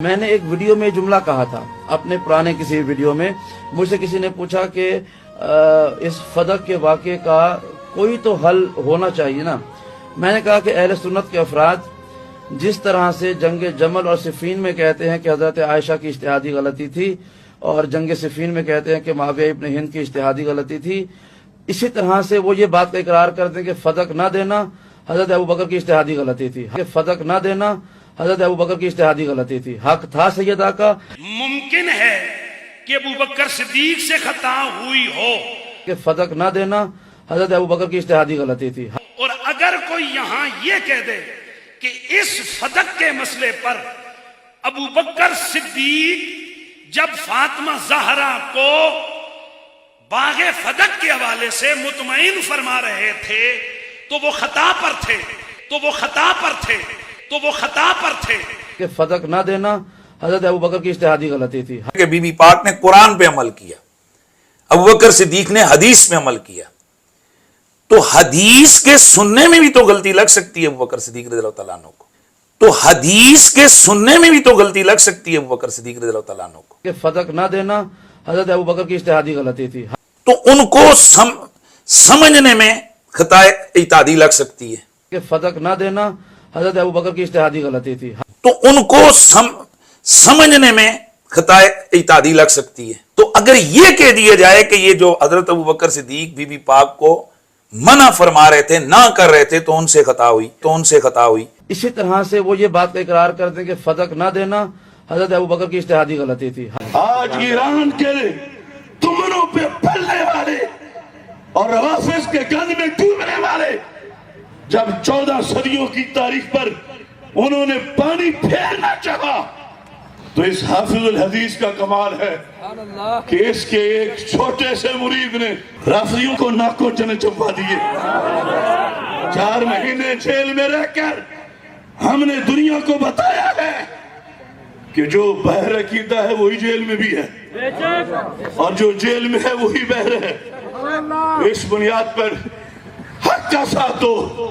میں نے ایک ویڈیو میں جملہ کہا تھا اپنے پرانے کسی ویڈیو میں، مجھ سے کسی نے پوچھا کہ اس فدق کے واقعے کا کوئی تو حل ہونا چاہیے نا۔ میں نے کہا کہ اہل سنت کے افراد جس طرح سے جنگ جمل اور صفین میں کہتے ہیں کہ حضرت عائشہ کی اجتہادی غلطی تھی، اور جنگ صفین میں کہتے ہیں کہ معاویہ ابن ہند کی اجتہادی غلطی تھی، اسی طرح سے وہ یہ بات کا اقرار کرتے ہیں کہ فدق نہ دینا حضرت ابوبکر کی اجتہادی غلطی تھی، کہ فدق نہ دینا حضرت ابوبکر کی اجتہادی غلطی تھی، حق تھا سیدہ کا۔ ممکن ہے کہ ابوبکر صدیق سے خطا ہوئی ہو کہ فدق نہ دینا حضرت ابوبکر کی اجتہادی غلطی تھی۔ اور اگر کوئی یہاں یہ کہہ دے کہ اس فدق کے مسئلے پر ابوبکر صدیق جب فاطمہ زہرا کو باغ فدق کے حوالے سے مطمئن فرما رہے تھے تو وہ خطا پر تھے، تو وہ خطا پر تھے، تو وہ خطا پر تھے۔ کہ فدق نہ دینا حضرت ابوبکر کی اجتہادی غلطی تھی۔ کہ بی بی پاک نے قرآن پہ عمل کیا، ابوبکر صدیق نے حدیث پہ عمل کیا، تو حدیث کے سننے میں بھی تو غلطی لگ سکتی ہے ابوبکر صدیق رضی اللہ تعالیٰ عنہ کو، تو حدیث کے سننے میں بھی تو غلطی لگ سکتی ہے ابوبکر صدیق رضی اللہ تعالیٰ عنہ کو، کہ فدق نہ دینا حضرت ابوبکر کی اجتہادی غلطی تھی۔ تو ان کو سمجھنے میں خطا اجتہادی لگ سکتی ہے، کہ فدق نہ دینا حضرت ابوبکر کی اجتہادی غلطی تھی۔ تو ان کو سمجھنے میں خطا اجتہادی لگ سکتی ہے۔ تو اگر یہ کہہ دیا جائے کہ یہ جو حضرت ابوبکر صدیق بی بی پاک کو منع فرما رہے تھے، نہ کر رہے تھے، تو ان سے خطا ہوئی، اسی طرح سے وہ یہ بات کا اقرار کرتے ہیں کہ فدق نہ دینا حضرت ابوبکر کی اجتہادی غلطی تھی۔ آج ایران کے تمنوں پہ پھلنے والے اور روافظ کے گند میں ڈوبنے والے جب 14 صدیوں کی تاریخ پر انہوں نے پانی پھیرنا چاہا، تو اس حافظ الحدیث کا کمال ہے کہ اس کے ایک چھوٹے سے مرید نے رافضیوں کو ناکوں چنے چپا دیے۔ 4 مہینے جیل میں رہ کر ہم نے دنیا کو بتایا ہے کہ جو بحر عقیدہ ہے وہی جیل میں بھی ہے، اور جو جیل میں ہے وہی بحر ہے۔ اس بنیاد پر حق کا ساتھ دو۔